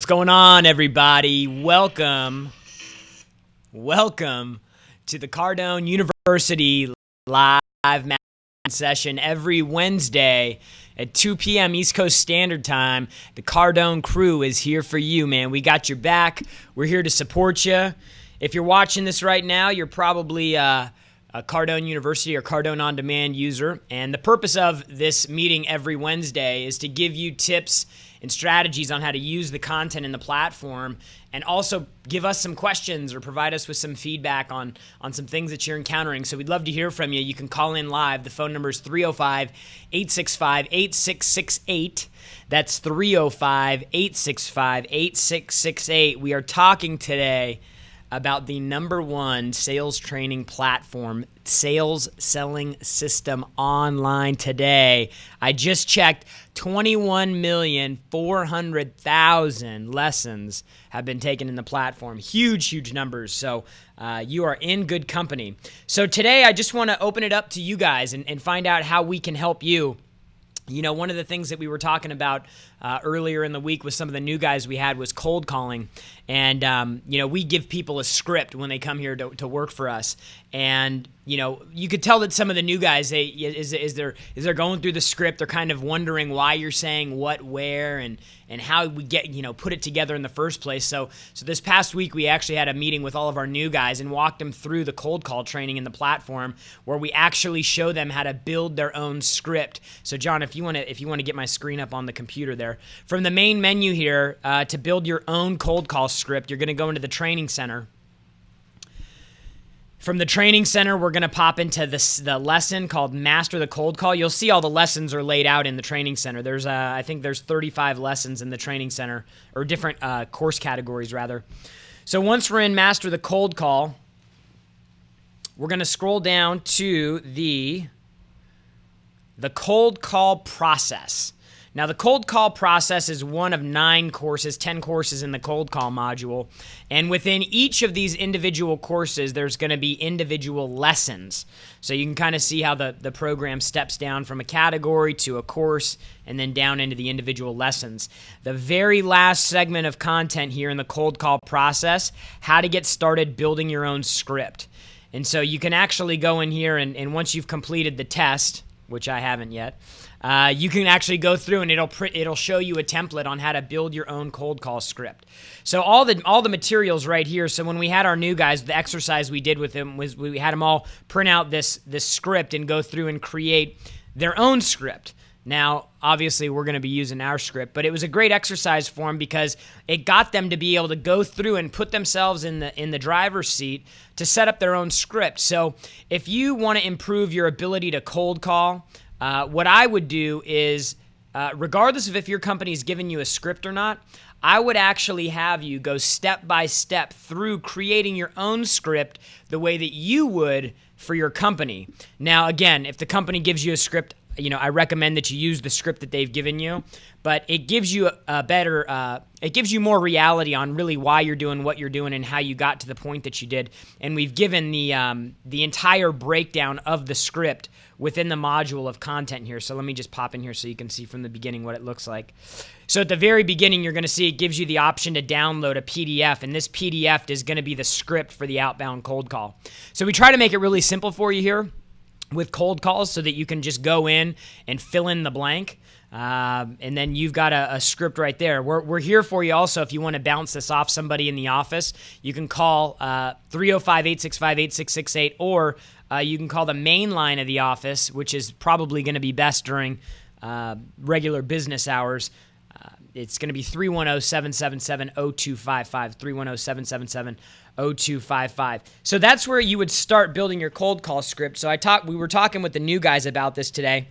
going on, everybody? Welcome to the Cardone University live Mastermind session every Wednesday at 2 p.m. East Coast Standard Time. The Cardone crew is here for you, man. We got your back. We're here to support you. If you're watching this right now, you're probably a Cardone University or Cardone On Demand user. And the purpose of this meeting every Wednesday is to give you tips and strategies on how to use the content in the platform, and also give us some questions or provide us with some feedback on some things that you're encountering. So we'd love to hear from you. You can call in live. The phone number is 305-865-8668. That's 305-865-8668. We are talking today about the #1 sales training platform, sales selling system online today. I just checked, 21,400,000 lessons have been taken in the platform. Huge numbers. So you are in good company. So today I just want to open it up to you guys and find out how we can help you. You know, one of the things that we were talking about earlier in the week with some of the new guys we had was cold calling. And, we give people a script when they come here to work for us. And, you could tell that some of the new guys, as they're going through the script, they're kind of wondering why you're saying what, where, and how we get, put it together in the first place. So this past week, we actually had a meeting with all of our new guys and walked them through the cold call training in the platform, where we actually show them how to build their own script. So John, if you want to get my screen up on the computer there, from the main menu here, to build your own cold call script, you're going to go into the training center. From the training center, we're going to pop into the lesson called Master the Cold Call. You'll see all the lessons are laid out in the training center. I think there's 35 lessons in the training center, or different course categories, rather. So once we're in Master the Cold Call, we're going to scroll down to the cold call process. Now, the cold call process is one of 9 courses, 10 courses in the cold call module. And within each of these individual courses, there's going to be individual lessons. So you can kind of see how the program steps down from a category to a course and then down into the individual lessons. The very last segment of content here in the cold call process, how to get started building your own script. And so you can actually go in here and once you've completed the test, which I haven't yet, you can actually go through and it'll show you a template on how to build your own cold call script. So all the materials right here. So when we had our new guys, the exercise we did with them was we had them all print out this script and go through and create their own script. Now, obviously, we're going to be using our script, but it was a great exercise for them because it got them to be able to go through and put themselves in the driver's seat to set up their own script. So if you want to improve your ability to cold call, what I would do is, regardless of if your company is giving you a script or not, I would actually have you go step by step through creating your own script the way that you would for your company. Now, again, if the company gives you a script, I recommend that you use the script that they've given you, but it gives you it gives you more reality on really why you're doing what you're doing and how you got to the point that you did. And we've given the entire breakdown of the script within the module of content here. So let me just pop in here so you can see from the beginning what it looks like. So at the very beginning, you're going to see it gives you the option to download a PDF, and this PDF is going to be the script for the outbound cold call. So we try to make it really simple for you here with cold calls so that you can just go in and fill in the blank. And then you've got a script right there. We're here for you also if you want to bounce this off somebody in the office. You can call 305-865-8668, or you can call the main line of the office, which is probably going to be best during regular business hours. It's going to be 310-777-0255, 310-777-0255. So that's where you would start building your cold call script. So we were talking with the new guys about this today,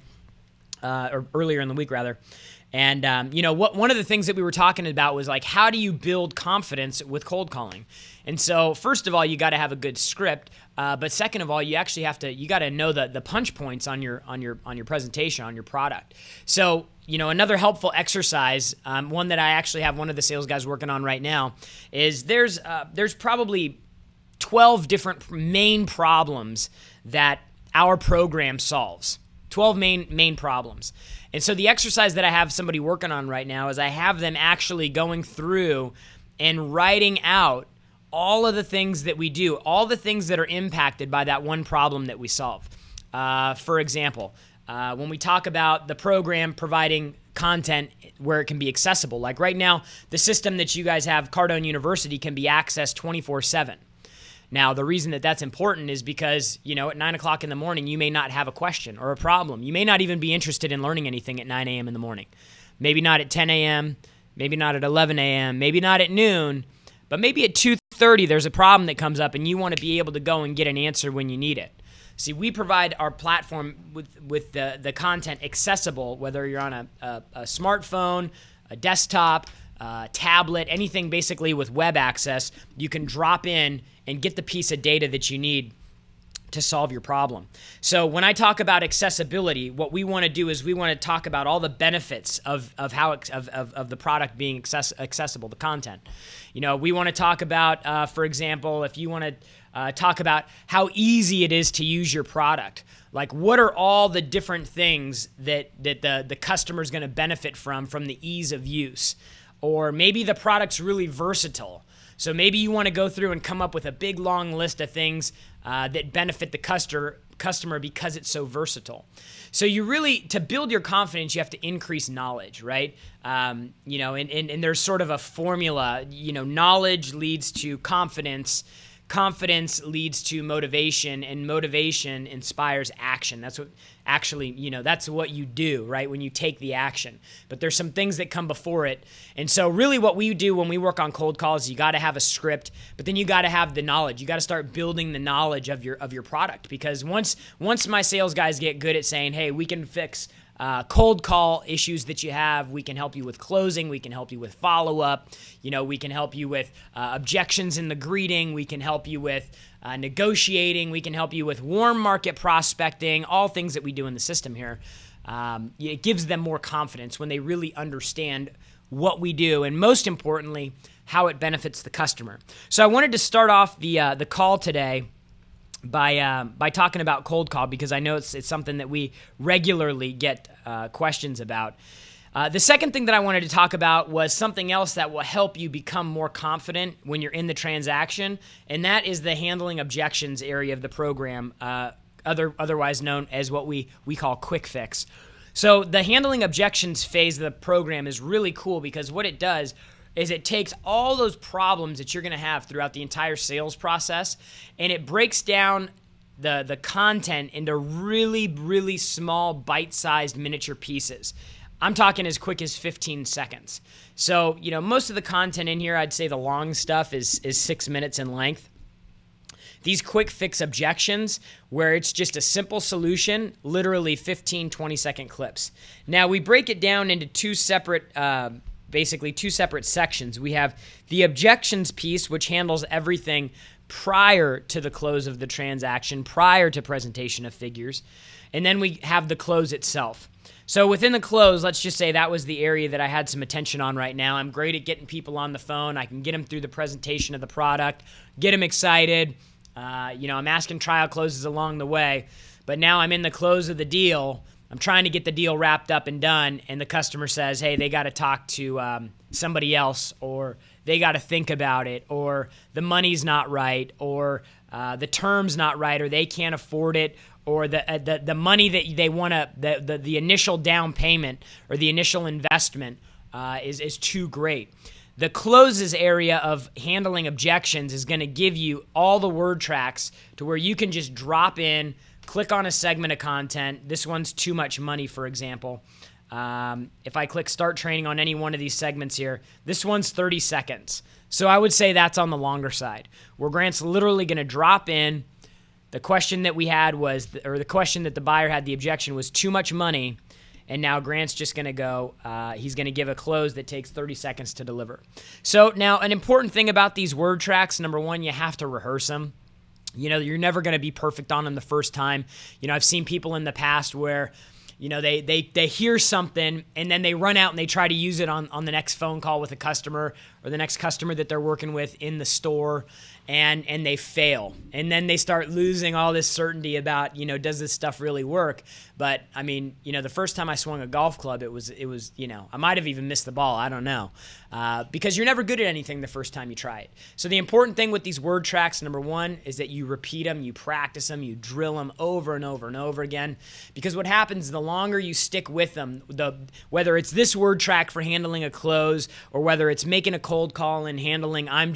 or earlier in the week rather. And one of the things that we were talking about was like, how do you build confidence with cold calling? And so first of all, you got to have a good script, but second of all, you got to know the punch points on your presentation, on your product. So another helpful exercise, one that I actually have one of the sales guys working on right now, is there's probably 12 different main problems that our program solves. 12 main problems. And so the exercise that I have somebody working on right now is I have them actually going through and writing out all of the things that we do, all the things that are impacted by that one problem that we solve. For example, when we talk about the program providing content where it can be accessible, like right now, the system that you guys have, Cardone University, can be accessed 24/7. Now, the reason that that's important is because, at 9 o'clock in the morning, you may not have a question or a problem. You may not even be interested in learning anything at 9 a.m. in the morning. Maybe not at 10 a.m., maybe not at 11 a.m., maybe not at noon, but maybe at 2:30 there's a problem that comes up and you want to be able to go and get an answer when you need it. See, we provide our platform with the content accessible, whether you're on a smartphone, a desktop, tablet, anything basically with web access. You can drop in and get the piece of data that you need to solve your problem. So when I talk about accessibility, what we want to do is we want to talk about all the benefits of the product being accessible, the content. We want to talk about, for example, if you want to talk about how easy it is to use your product. Like, what are all the different things that the customer is going to benefit from the ease of use? Or maybe the product's really versatile. So maybe you want to go through and come up with a big, long list of things that benefit the customer because it's so versatile. So you really, to build your confidence, you have to increase knowledge, right? And there's sort of a formula. Knowledge leads to confidence. Confidence leads to motivation, and motivation inspires action. That's what that's what you do, right? When you take the action. But there's some things that come before it. And so really what we do when we work on cold calls, you got to have a script, but then you got to have the knowledge. You got to start building the knowledge of your product, because once my sales guys get good at saying, hey, we can fix cold call issues that you have. We can help you with closing. We can help you with follow-up. We can help you with objections in the greeting. We can help you with negotiating. We can help you with warm market prospecting, all things that we do in the system here. It gives them more confidence when they really understand what we do, and most importantly, how it benefits the customer. So I wanted to start off the call today by talking about cold call, because I know it's something that we regularly get questions about. The second thing that I wanted to talk about was something else that will help you become more confident when you're in the transaction, and that is the handling objections area of the program, otherwise known as what we call quick fix. So the handling objections phase of the program is really cool, because what it does is it takes all those problems that you're going to have throughout the entire sales process, and it breaks down the content into really, really small, bite-sized miniature pieces. I'm talking as quick as 15 seconds. So, most of the content in here, I'd say the long stuff is 6 minutes in length. These quick fix objections, where it's just a simple solution, literally 15, 20-second clips. Now, we break it down into two separate sections. We have the objections piece, which handles everything prior to the close of the transaction, prior to presentation of figures. And then we have the close itself. So within the close, let's just say that was the area that I had some attention on right now. I'm great at getting people on the phone. I can get them through the presentation of the product, get them excited. I'm asking trial closes along the way. But now I'm in the close of the deal. I'm trying to get the deal wrapped up and done, and the customer says, hey, they got to talk to somebody else, or they got to think about it, or the money's not right, or the term's not right, or they can't afford it, or the money that they want to, the initial down payment or the initial investment is too great. The closes area of handling objections is going to give you all the word tracks to where you can just drop in, click on a segment of content. This one's too much money, for example. If I click start training on any one of these segments here, this one's 30 seconds. So I would say that's on the longer side, where Grant's literally going to drop in. The question that we had was, or the question that the buyer had, the objection was too much money. And now Grant's just going to go, he's going to give a close that takes 30 seconds to deliver. So now an important thing about these word tracks, number one, you have to rehearse them. You're never going to be perfect on them the first time. I've seen people in the past where, they hear something and then they run out and they try to use it on the next phone call with a customer, or the next customer that they're working with in the store, and they fail. And then they start losing all this certainty about, does this stuff really work? But I mean, the first time I swung a golf club, it was, I might have even missed the ball. I don't know. Because you're never good at anything the first time you try it. So the important thing with these word tracks, number one, is that you repeat them, you practice them, you drill them over and over and over again. Because what happens, the longer you stick with them, whether it's this word track for handling a close, or whether it's making a cold call and handling, I'm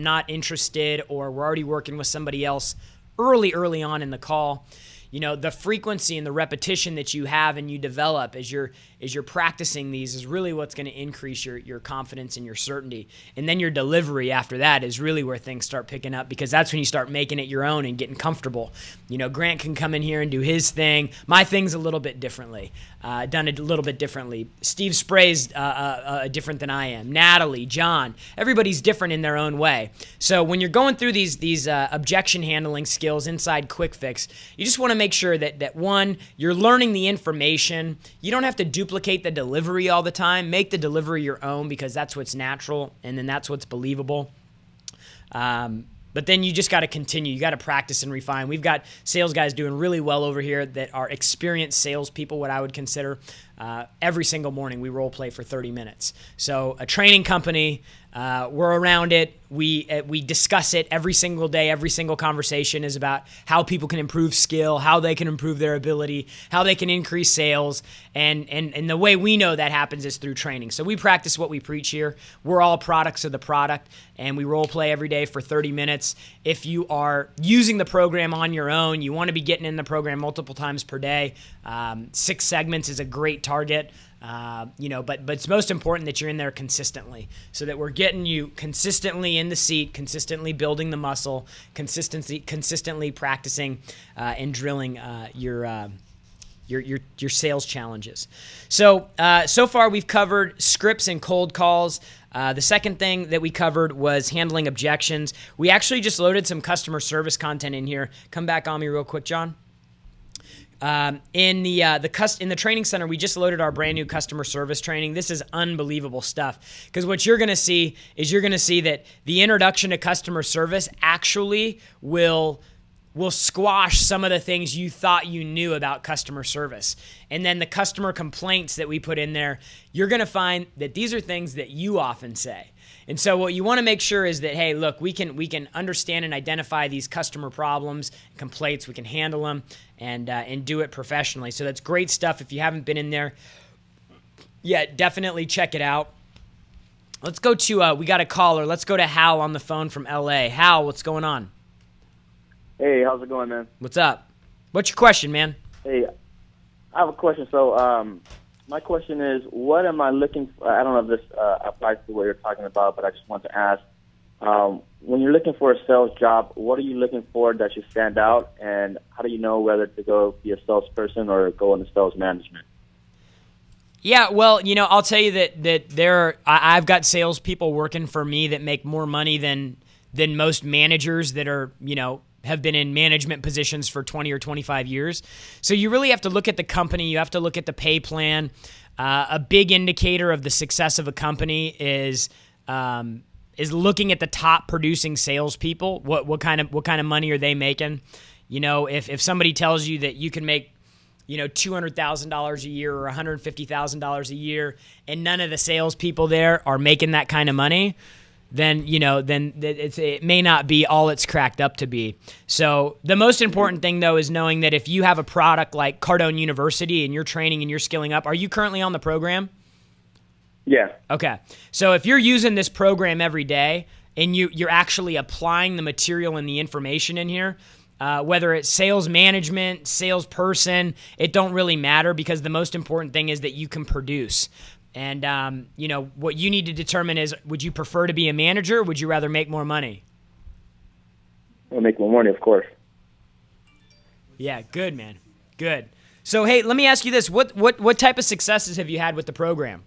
not interested, or we're already working with somebody else early on in the call. The frequency and the repetition that you have and you develop as you're practicing these is really what's going to increase your confidence and your certainty. And then your delivery after that is really where things start picking up, because that's when you start making it your own and getting comfortable. Grant can come in here and do his thing. My thing's a little bit differently, done a little bit differently. Steve Spray's different than I am. Natalie, John, everybody's different in their own way. So when you're going through these objection handling skills inside Quick Fix, you just want to make sure that one, you're learning the information. You don't have to duplicate the delivery all the time. Make the delivery your own, because that's what's natural, and then that's what's believable. But then you just got to continue. You got to practice and refine. We've got sales guys doing really well over here that are experienced salespeople, what I would consider. Every single morning we role play for 30 minutes. So a training company, we're around it. We discuss it every single day. Every single conversation is about how people can improve skill, how they can improve their ability, how they can increase sales. And the way we know that happens is through training. So we practice what we preach here. We're all products of the product, and we role play every day for 30 minutes. If you are using the program on your own, you want to be getting in the program multiple times per day. 6 segments is a great target. But it's most important that you're in there consistently, so that we're getting you consistently in the seat, consistently building the muscle, consistently practicing and drilling your sales challenges. So far we've covered scripts and cold calls. The second thing that we covered was handling objections. We actually just loaded some customer service content in here. Come back on me real quick, John. In the training center, we just loaded our brand new customer service training. This is unbelievable stuff, because what you're going to see is that the introduction to customer service actually will squash some of the things you thought you knew about customer service. And then the customer complaints that we put in there, you're going to find that these are things that you often say. And so what you want to make sure is that, hey, look, we can understand and identify these customer problems, complaints, we can handle them, and do it professionally. So that's great stuff. If you haven't been in there yet, definitely check it out. Let's go to, we got a caller. Let's go to Hal on the phone from LA. Hal, what's going on? Hey, how's it going, man? What's up? What's your question, man? Hey, I have a question. So, my question is, what am I looking for? I don't know if this applies to what you're talking about, but I just want to ask, when you're looking for a sales job, what are you looking for that should stand out, and how do you know whether to go be a salesperson or go into sales management? Yeah, well, I'll tell you that I've got salespeople working for me that make more money than most managers that are, have been in management positions for 20 or 25 years. So you really have to look at the company. You have to look at the pay plan. A big indicator of the success of a company is looking at the top producing salespeople. What kind of money are they making? If somebody tells you that you can make $200,000 a year or $150,000 a year, and none of the salespeople there are making that kind of money, then it may not be all it's cracked up to be. So the most important thing, though, is knowing that if you have a product like Cardone University and you're training and you're skilling up, are you currently on the program? Yeah. Okay. So if you're using this program every day and you're actually applying the material and the information in here, whether it's sales management, salesperson, it don't really matter, because the most important thing is that you can produce. And, what you need to determine is, would you prefer to be a manager, or would you rather make more money? I'll make more money, of course. Yeah, good, man. Good. So, hey, let me ask you this. What type of successes have you had with the program?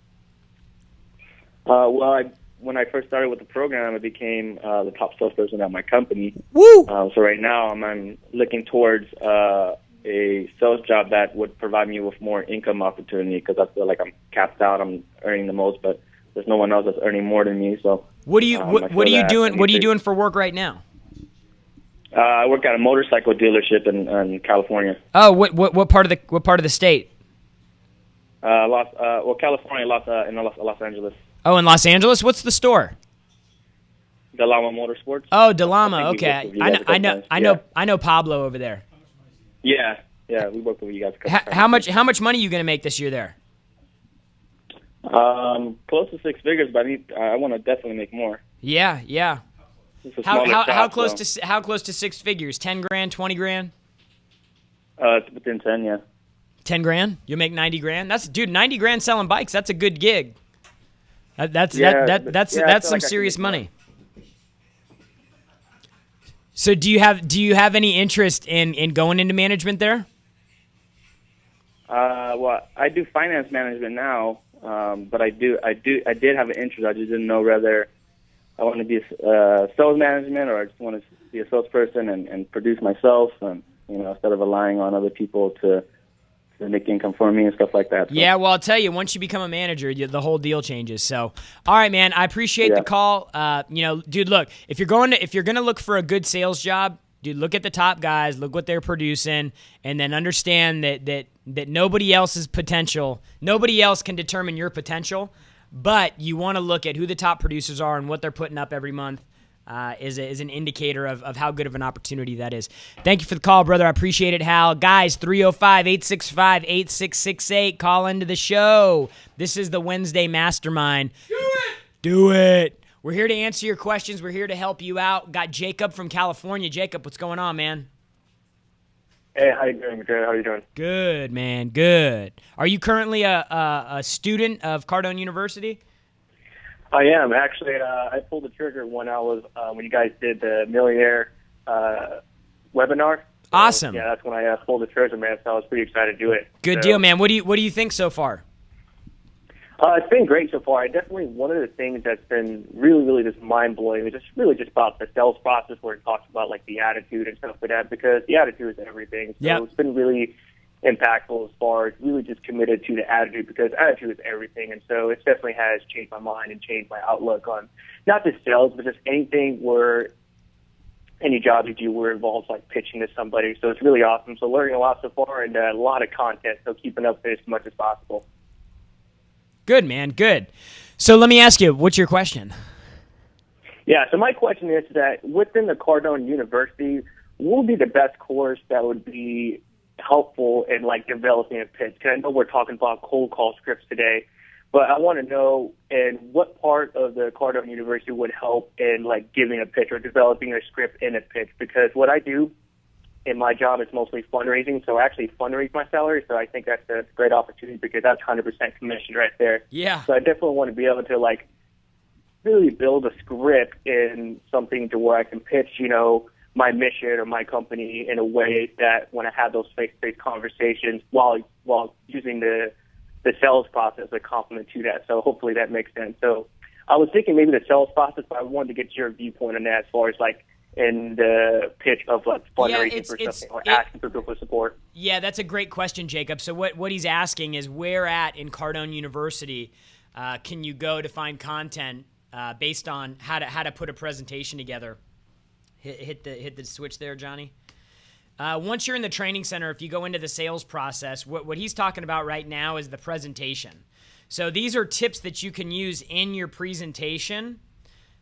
When I first started with the program, I became the top salesperson at my company. Woo! So right now I'm looking towards a sales job that would provide me with more income opportunity, because I feel like I'm capped out. I'm earning the most, but there's no one else that's earning more than me. So what are you doing? What are you doing for work right now? I work at a motorcycle dealership in California. Oh, what part of the state? California, in Los Angeles. Oh, in Los Angeles. What's the store? Delama Motorsports. Oh, Delama. Okay, I know Pablo over there. Yeah, we worked with you guys. How much money are you gonna make this year there? Close to 6 figures, but I want to definitely make more. Yeah. How close to 6 figures? 10 grand, 20 grand? It's within 10, yeah. 10 grand? You'll make 90 grand? 90 grand selling bikes. That's a good gig. That's some serious money. So do you have any interest in going into management there? Well, I do finance management now, but I did have an interest. I just didn't know whether I want to be sales management or I just want to be a salesperson and produce myself, and instead of relying on other people to make income for me and stuff like that. So. Yeah, well, I'll tell you, once you become a manager, the whole deal changes. So, all right, man, I appreciate the call. Dude, look, if you're gonna look for a good sales job, dude, look at the top guys, look what they're producing, and then understand that nobody else's potential, nobody else can determine your potential, but you want to look at who the top producers are and what they're putting up every month. Is an indicator of how good of an opportunity that is. Thank you for the call, brother. I appreciate it, Hal. Guys, 305-865-8668. Call into the show. This is the Wednesday Mastermind. Do it. We're here to answer your questions. We're here to help you out. Got Jacob from California. Jacob, what's going on, man? Hey, how you doing? Good. How are you doing? Good, man. Good. Are you currently a student of Cardone University? I am actually. I pulled the trigger when when you guys did the Millionaire webinar. Awesome. Yeah, that's when I pulled the trigger, man. So I was pretty excited to do it. Good deal, man. What do you think so far? It's been great so far. One of the things that's been really, really just mind blowing is just about the sales process, where it talks about like the attitude and stuff like that, because the attitude is everything. So It's been really impactful as far as really just committed to the attitude, because attitude is everything. And so it definitely has changed my mind and changed my outlook on not just sales, but just anything where any job you do where it involves like pitching to somebody. So it's really awesome. So learning a lot so far and a lot of content. So keeping up with it as much as possible. Good, man. Good. So let me ask you, what's your question? Yeah. So my question is that within the Cardone University, what would be the best course that would be helpful in like developing a pitch? Because I know we're talking about cold call scripts today, but I want to know in what part of the Cardone University would help in like giving a pitch or developing a script in a pitch. Because what I do in my job is mostly fundraising, so I actually fundraise my salary. So I think that's a great opportunity, because that's 100% commission right there. Yeah. So I definitely want to be able to like really build a script in something to where I can pitch, my mission or my company in a way that when I have those face-to-face conversations while using the sales process as a complement to that. So hopefully that makes sense. So I was thinking maybe the sales process, but I wanted to get your viewpoint on that as far as like in the pitch of like fundraising for something or asking for people for support. Yeah, that's a great question, Jacob. So what he's asking is where at in Cardone University can you go to find content based on how to put a presentation together? Hit the switch there, Johnny. Once you're in the training center, if you go into the sales process, what he's talking about right now is the presentation. So these are tips that you can use in your presentation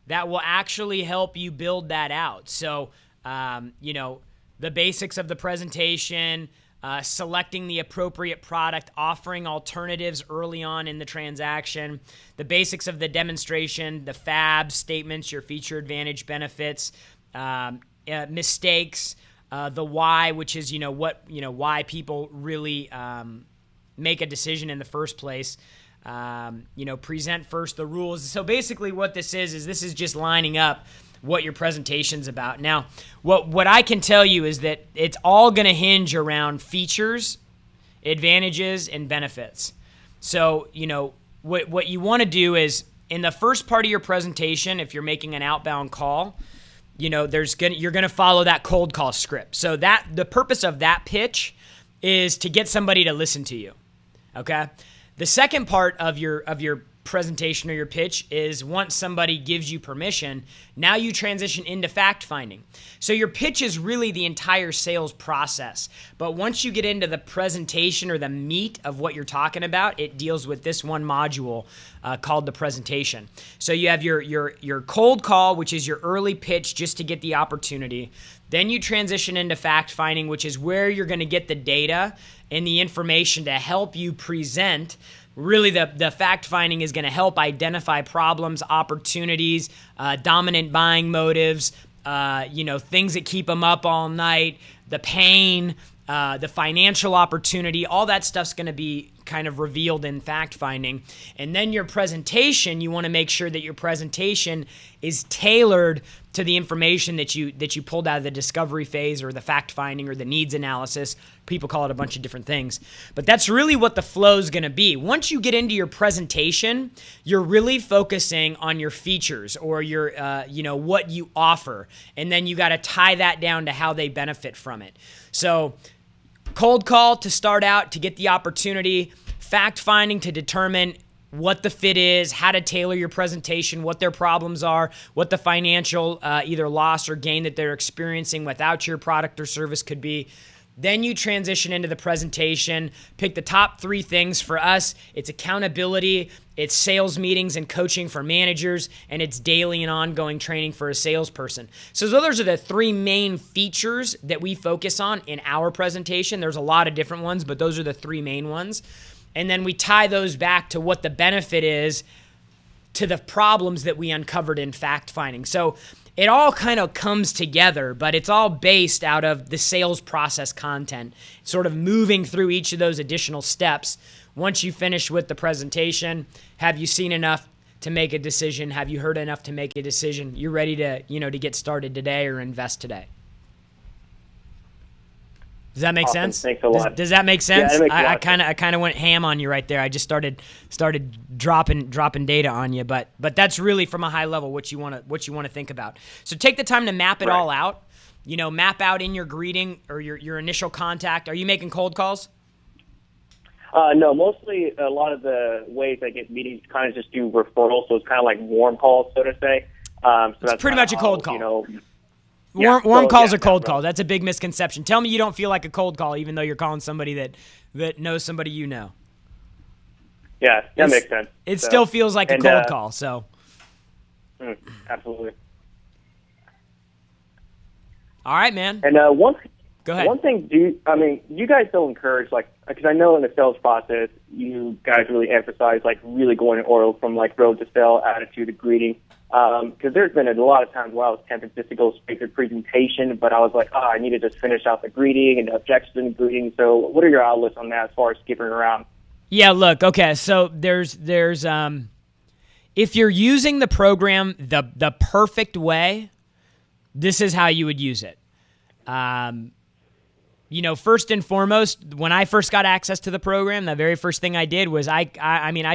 that will actually help you build that out. So, the basics of the presentation, selecting the appropriate product, offering alternatives early on in the transaction, the basics of the demonstration, the FAB statements, your feature advantage benefits, mistakes, the why, which is, why people really make a decision in the first place. Present first the rules. So basically what this is just lining up what your presentation's about. Now, what I can tell you is that it's all going to hinge around features, advantages, and benefits. So, what you want to do is in the first part of your presentation, if you're making an outbound call, you're going to follow that cold call script. So the purpose of that pitch is to get somebody to listen to you. Okay? The second part of your presentation or your pitch is once somebody gives you permission, now you transition into fact finding. So your pitch is really the entire sales process. But once you get into the presentation or the meat of what you're talking about, it deals with this one module called the presentation. So you have your cold call, which is your early pitch just to get the opportunity. Then you transition into fact finding, which is where you're going to get the data and the information to help you present. Really, the fact finding is going to help identify problems, opportunities, dominant buying motives, things that keep them up all night, the pain, the financial opportunity. All that stuff's going to be kind of revealed in fact finding. And then your presentation, you want to make sure that your presentation is tailored to the information that you pulled out of the discovery phase or the fact finding or the needs analysis. People call it a bunch of different things. But that's really what the flow is going to be. Once you get into your presentation, you're really focusing on your features or your what you offer. And then you got to tie that down to how they benefit from it. So cold call to start out, to get the opportunity, fact finding to determine what the fit is, how to tailor your presentation, what their problems are, what the financial either loss or gain that they're experiencing without your product or service could be. Then you transition into the presentation, pick the top 3 things. For us, it's accountability, it's sales meetings and coaching for managers, and it's daily and ongoing training for a salesperson. So those are the 3 main features that we focus on in our presentation. There's a lot of different ones, but those are the 3 main ones. And then we tie those back to what the benefit is to the problems that we uncovered in fact finding. So it all kind of comes together, but it's all based out of the sales process content, sort of moving through each of those additional steps. Once you finish with the presentation, have you seen enough to make a decision? Have you heard enough to make a decision? You're ready to, to get started today or invest today. Does that make sense? Thanks a lot. Does that make sense? Yeah, it makes a lot. I kind of went ham on you right there. I just started dropping data on you, but that's really from a high level what you want to think about. So take the time to map it all out. Map out in your greeting or your initial contact. Are you making cold calls? No, mostly a lot of the ways I get meetings kind of just do referrals, so it's kind of like warm calls, so to say. So it's pretty much a cold call. Warm calls are cold calls. That's a big misconception. Tell me you don't feel like a cold call even though you're calling somebody that knows somebody you know. Yeah, that makes sense. It still feels like a cold call, so. Absolutely. All right, man. And Go ahead. One thing, you guys don't encourage, because I know in the sales process, you guys really emphasize, really going in order from, road to sell, attitude to greeting. Because there's been a lot of times where I was tempted just to go straight to presentation, but I was like, I need to just finish out the greeting and the objections and greeting. So what are your outlooks on that as far as skipping around? Yeah, look, okay, so there's if you're using the program the perfect way, this is how you would use it. First and foremost, when I first got access to the program, the very first thing I did was I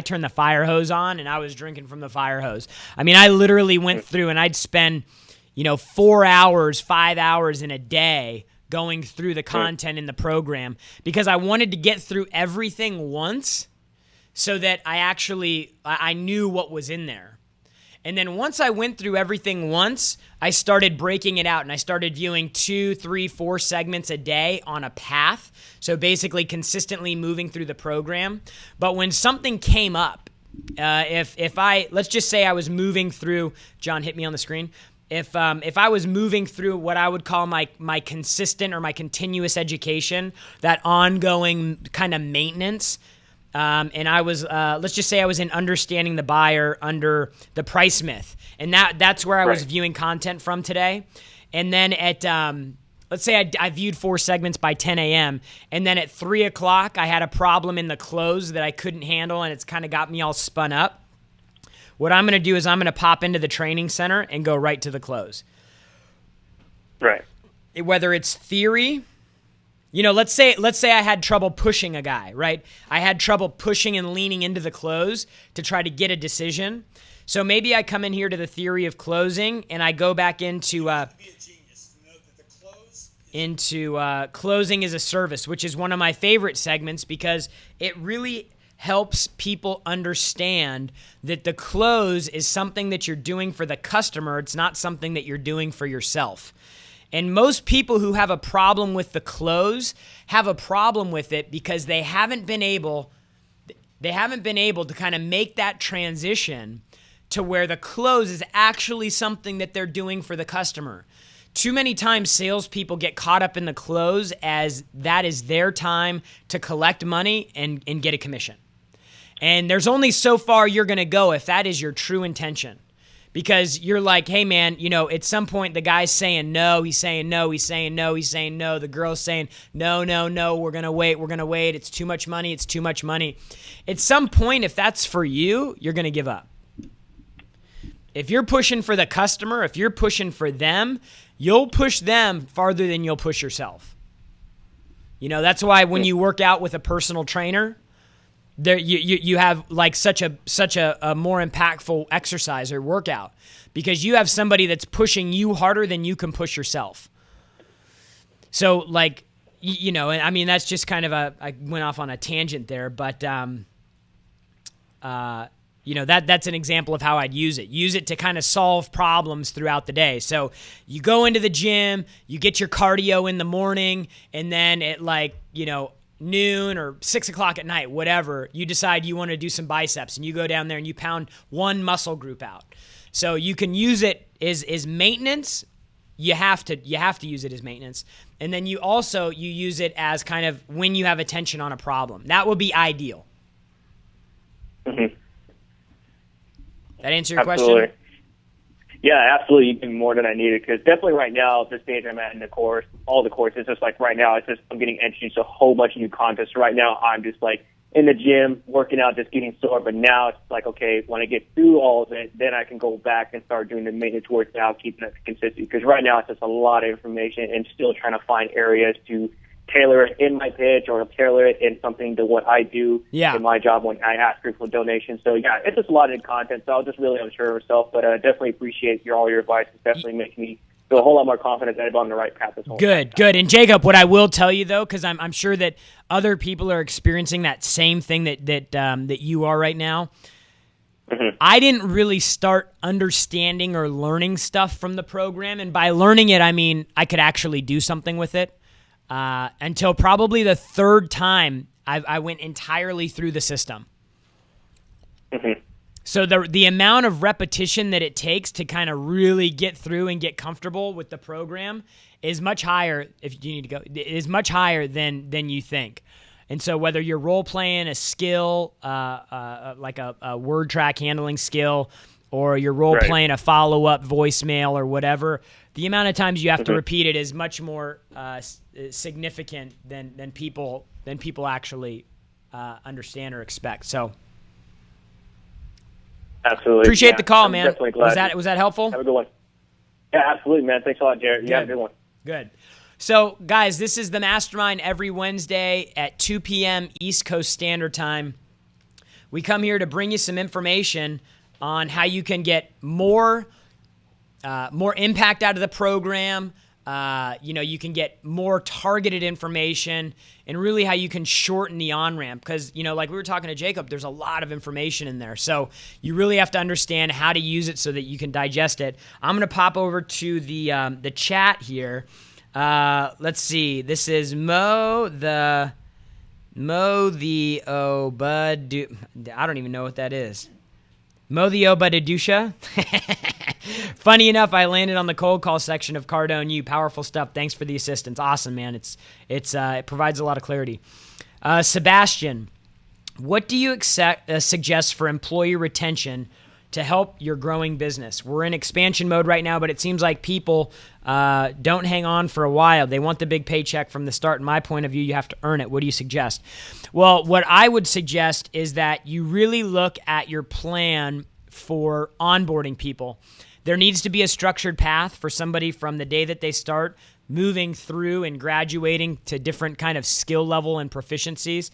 turned the fire hose on and I was drinking from the fire hose. I literally went through and I'd spend, 4 hours, 5 hours in a day going through the content in the program because I wanted to get through everything once so that I knew what was in there. And then once I went through everything once, I started breaking it out and I started viewing 2, 3, 4 segments a day on a path. So basically consistently moving through the program. But when something came up, let's just say I was moving through, John, hit me on the screen. If I was moving through what I would call my consistent or my continuous education, that ongoing kind of maintenance, and I was, let's just say I was in understanding the buyer under the price myth. And that's where I was viewing content from today. And then at, let's say I viewed 4 segments by 10 a.m. And then at 3 o'clock, I had a problem in the close that I couldn't handle. And it's kind of got me all spun up. What I'm going to do is I'm going to pop into the training center and go right to the close. Right. Whether it's theory, let's say I had trouble pushing a guy, right? I had trouble pushing and leaning into the close to try to get a decision. So maybe I come in here to the theory of closing and I go back into closing as a service, which is one of my favorite segments because it really helps people understand that the close is something that you're doing for the customer. It's not something that you're doing for yourself. And most people who have a problem with the close have a problem with it because they haven't been able to kind of make that transition to where the close is actually something that they're doing for the customer. Too many times salespeople get caught up in the close as that is their time to collect money and get a commission. And there's only so far you're going to go if that is your true intention. Because you're like, hey, man, at some point the guy's saying no, he's saying no, he's saying no, he's saying no. The girl's saying, no, we're going to wait. It's too much money. At some point, if that's for you, you're going to give up. If you're pushing for the customer, if you're pushing for them, you'll push them farther than you'll push yourself. That's why when you work out with a personal trainer, there you have like such a more impactful exercise or workout because you have somebody that's pushing you harder than you can push yourself. So like, and I mean, that's just kind of I went off on a tangent there, but that's an example of how I'd use it. Use it to kind of solve problems throughout the day. So you go into the gym, you get your cardio in the morning, and then at noon or 6 o'clock at night, whatever, you decide you want to do some biceps and you go down there and you pound one muscle group out. So you can use it as maintenance. You have to use it as maintenance. And then you use it as kind of when you have attention on a problem. That would be ideal. Mm-hmm. That answer your Absolutely. question? Yeah, absolutely. You did more than I needed because definitely right now, at the stage I'm at in the course, all the courses, just like right now, I'm getting introduced to a whole bunch of new content. So right now, I'm just like in the gym, working out, just getting sore. But now it's like, okay, when I get through all of it, then I can go back and start doing the maintenance work now, keeping it consistent. Because right now, it's just a lot of information and still trying to find areas to tailor it in my pitch or tailor it in something to what I do in my job when I ask for donations. So, yeah, it's just a lot of content. So I was just really unsure of myself, but I definitely appreciate all your advice. It's definitely making me feel a whole lot more confident that I'm on the right path this whole time. Good. And, Jacob, what I will tell you, though, because I'm sure that other people are experiencing that same thing that you are right now, mm-hmm. I didn't really start understanding or learning stuff from the program. And by learning it, I mean I could actually do something with it. Until probably the third time I went entirely through the system. Mm-hmm. So the amount of repetition that it takes to kind of really get through and get comfortable with the program is much higher, if you need to go, is much higher than you think. And so whether you're role playing a skill, like a word track handling skill, or you're role playing a follow-up voicemail or whatever, the amount of times you have to repeat it is much more significant than people actually understand or expect. So absolutely appreciate the call, man. Definitely glad. Was that helpful? Have a good one. Yeah, absolutely, man. Thanks a lot, Jared. You have a good one. Good. So, guys, this is the Mastermind every Wednesday at 2 p.m. East Coast Standard Time. We come here to bring you some information on how you can get more impact out of the program. You can get more targeted information, and really how you can shorten the on-ramp. Because, like we were talking to Jacob, there's a lot of information in there. So you really have to understand how to use it so that you can digest it. I'm going to pop over to the chat here. Let's see. This is Mo the Obadu. I don't even know what that is. Mo the Obadadusha. Funny enough, I landed on the cold call section of Cardone U. Powerful stuff. Thanks for the assistance. Awesome, man. It provides a lot of clarity. Sebastian, what do you suggest for employee retention to help your growing business? We're in expansion mode right now, but it seems like people don't hang on for a while. They want the big paycheck from the start. In my point of view, you have to earn it. What do you suggest? Well, what I would suggest is that you really look at your plan for onboarding people. There needs to be a structured path for somebody from the day that they start moving through and graduating to different kind of skill level and proficiencies.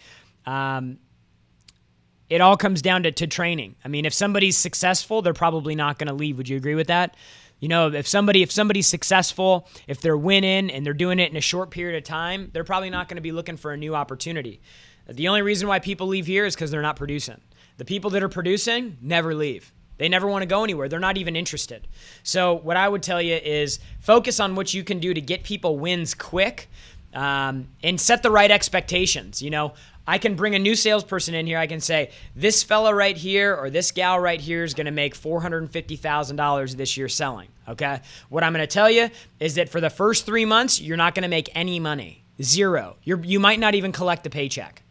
It all comes down to training. I mean, if somebody's successful, they're probably not going to leave. Would you agree with that? If somebody's successful, if they're winning and they're doing it in a short period of time, they're probably not going to be looking for a new opportunity. The only reason why people leave here is because they're not producing. The people that are producing never leave. They never want to go anywhere. They're not even interested. So what I would tell you is focus on what you can do to get people wins quick, and set the right expectations. I can bring a new salesperson in here. I can say, this fella right here or this gal right here is going to make $450,000 this year selling, okay? What I'm going to tell you is that for the first 3 months, you're not going to make any money. Zero. You might not even collect the paycheck.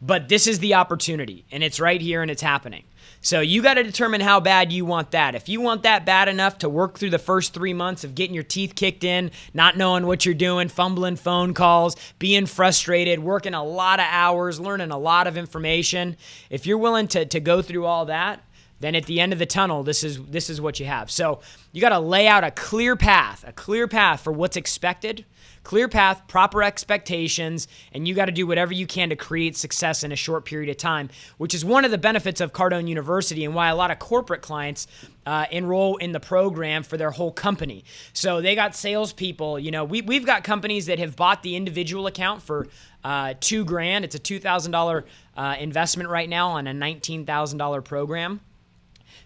But this is the opportunity, and it's right here, and it's happening. So you got to determine how bad you want that. If you want that bad enough to work through the first 3 months of getting your teeth kicked in, not knowing what you're doing, fumbling phone calls, being frustrated, working a lot of hours, learning a lot of information, if you're willing to go through all that, then at the end of the tunnel, this is what you have. So you got to lay out a clear path for what's expected, clear path, proper expectations, and you got to do whatever you can to create success in a short period of time, which is one of the benefits of Cardone University and why a lot of corporate clients enroll in the program for their whole company. So they got salespeople. We've got companies that have bought the individual account for $2,000. It's a $2,000 investment right now on a $19,000 program.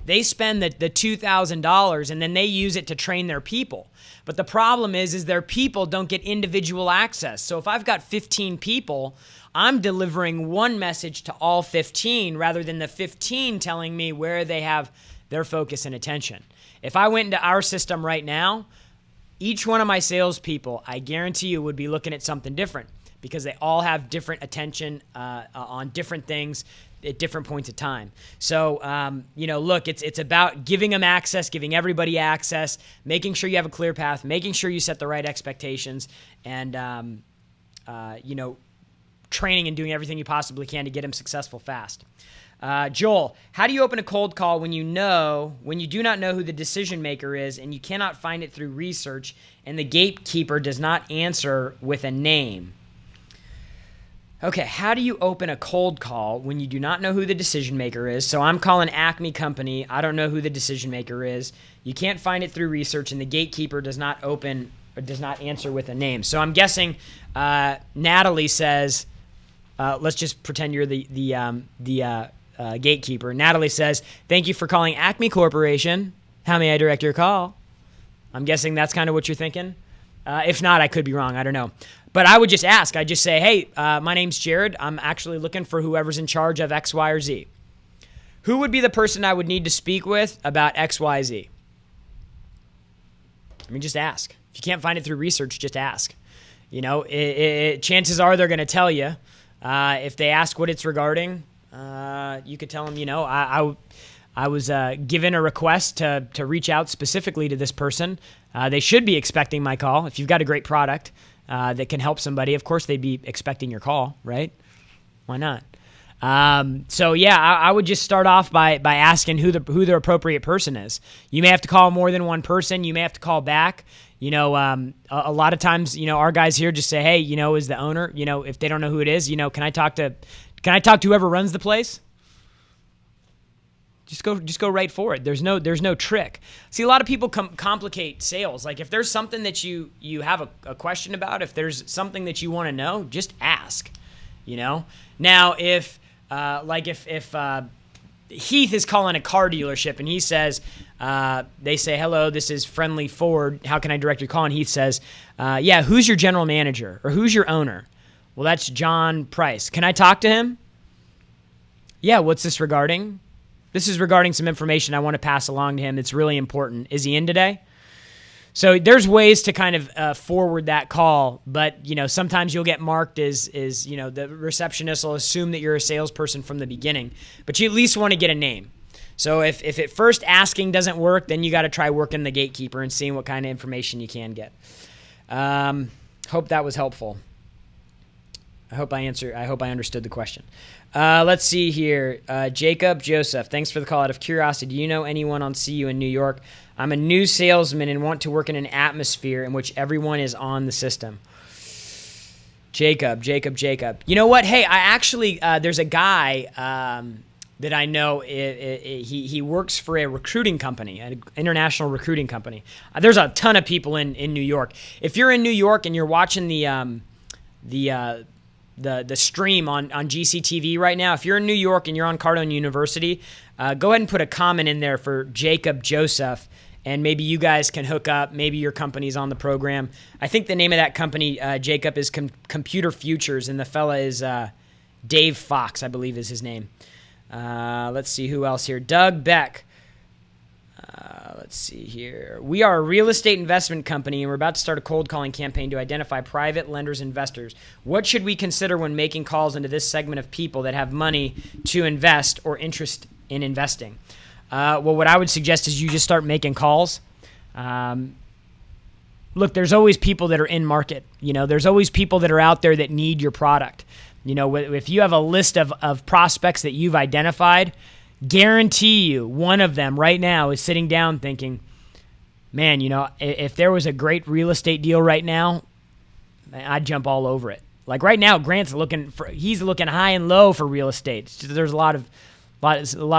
They spend the $2,000 and then they use it to train their people. But the problem is their people don't get individual access. So if I've got 15 people, I'm delivering one message to all 15 rather than the 15 telling me where they have their focus and attention. If I went into our system right now, each one of my salespeople, I guarantee you, would be looking at something different because they all have different attention on different things at different points of time. So, look, it's about giving them access, giving everybody access, making sure you have a clear path, making sure you set the right expectations, and, training and doing everything you possibly can to get them successful fast. Joel, how do you open a cold call when you do not know who the decision maker is and you cannot find it through research and the gatekeeper does not answer with a name? Okay, how do you open a cold call when you do not know who the decision maker is? So I'm calling Acme Company. I don't know who the decision maker is. You can't find it through research, and the gatekeeper does not answer with a name. So I'm guessing Natalie says, let's just pretend you're the gatekeeper. Natalie says, "Thank you for calling Acme Corporation. How may I direct your call?" I'm guessing that's kind of what you're thinking. If not, I could be wrong. I don't know. But I would just ask. I'd just say, hey, my name's Jared. I'm actually looking for whoever's in charge of X, Y, or Z. Who would be the person I would need to speak with about X, Y, Z? Just ask. If you can't find it through research, just ask. Chances are they're going to tell you. If they ask what it's regarding, you could tell them, I was given a request to reach out specifically to this person. They should be expecting my call. If you've got a great product that can help somebody, of course they'd be expecting your call, right? Why not? I would just start off by asking who the appropriate person is. You may have to call more than one person. You may have to call back. A lot of times, our guys here just say, hey, is the owner, if they don't know who it is, can I talk to whoever runs the place? Just go right for it. There's no trick. See, a lot of people complicate sales. Like if there's something that you have a question about, if there's something that you want to know, just ask. Now if Heath is calling a car dealership and he says, they say, hello, this is Friendly Ford. How can I direct your call? And Heath says, who's your general manager or who's your owner? Well, that's John Price. Can I talk to him? Yeah, what's this regarding? This is regarding some information I want to pass along to him. It's really important. Is he in today? So there's ways to kind of forward that call, but sometimes you'll get marked as the receptionist will assume that you're a salesperson from the beginning, but you at least want to get a name. So if at first asking doesn't work, then you got to try working the gatekeeper and seeing what kind of information you can get. Hope that was helpful. I hope I understood the question. Let's see here. Jacob Joseph, thanks for the call. Out of curiosity, do you know anyone on CU in New York? I'm a new salesman and want to work in an atmosphere in which everyone is on the system. Jacob. You know what? Hey, I actually, there's a guy that I know. He works for a recruiting company, an international recruiting company. There's a ton of people in New York. If you're in New York and you're watching the the stream on GCTV right now. If you're in New York and you're on Cardone University, go ahead and put a comment in there for Jacob Joseph, and maybe you guys can hook up. Maybe your company's on the program. I think the name of that company, Jacob, is Computer Futures, and the fella is Dave Fox, I believe is his name. Let's see who else here. Doug Beck. Let's see here. We are a real estate investment company, and we're about to start a cold calling campaign to identify private lenders, investors. What should we consider when making calls into this segment of people that have money to invest or interest in investing? Well, what I would suggest is you just start making calls. Look, there's always people that are in market. There's always people that are out there that need your product. If you have a list of prospects that you've identified, guarantee you one of them right now is sitting down thinking, man, if there was a great real estate deal right now, I'd jump all over it. Like right now, Grant's he's looking high and low for real estate. There's a lot of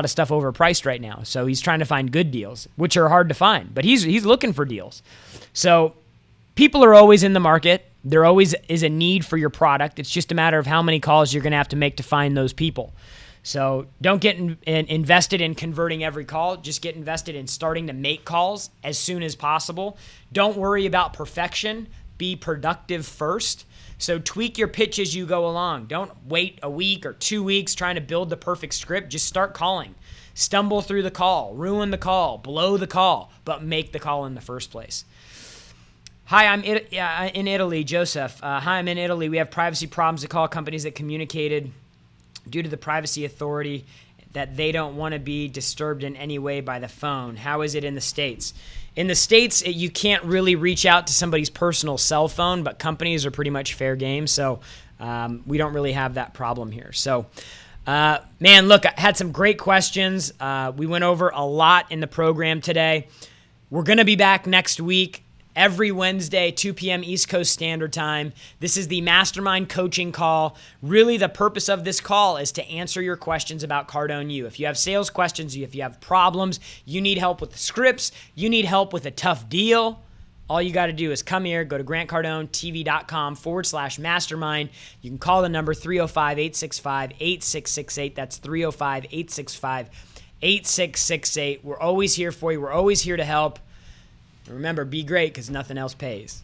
stuff overpriced right now. So he's trying to find good deals, which are hard to find, but he's looking for deals. So people are always in the market. There always is a need for your product. It's just a matter of how many calls you're going to have to make to find those people. So don't get invested in converting every call. Just get invested in starting to make calls as soon as possible. Don't worry about perfection. Be productive first. So tweak your pitch as you go along. Don't wait a week or 2 weeks trying to build the perfect script. Just start calling. Stumble through the call, ruin the call, blow the call, but make the call in the first place. Hi, I'm in Italy, Joseph. Hi, I'm in Italy. We have privacy problems to call companies that communicated due to the privacy authority that they don't want to be disturbed in any way by the phone. How is it in the States? In the States, you can't really reach out to somebody's personal cell phone, but companies are pretty much fair game, so we don't really have that problem here. So, man, look, I had some great questions. We went over a lot in the program today. We're going to be back next week. Every Wednesday, 2 p.m. East Coast Standard Time. This is the Mastermind coaching call. Really, the purpose of this call is to answer your questions about Cardone U. If you have sales questions, if you have problems, you need help with the scripts, you need help with a tough deal, all you got to do is come here, go to grantcardonetv.com/mastermind. You can call the number 305-865-8668. That's 305-865-8668. We're always here for you. We're always here to help. Remember, be great because nothing else pays.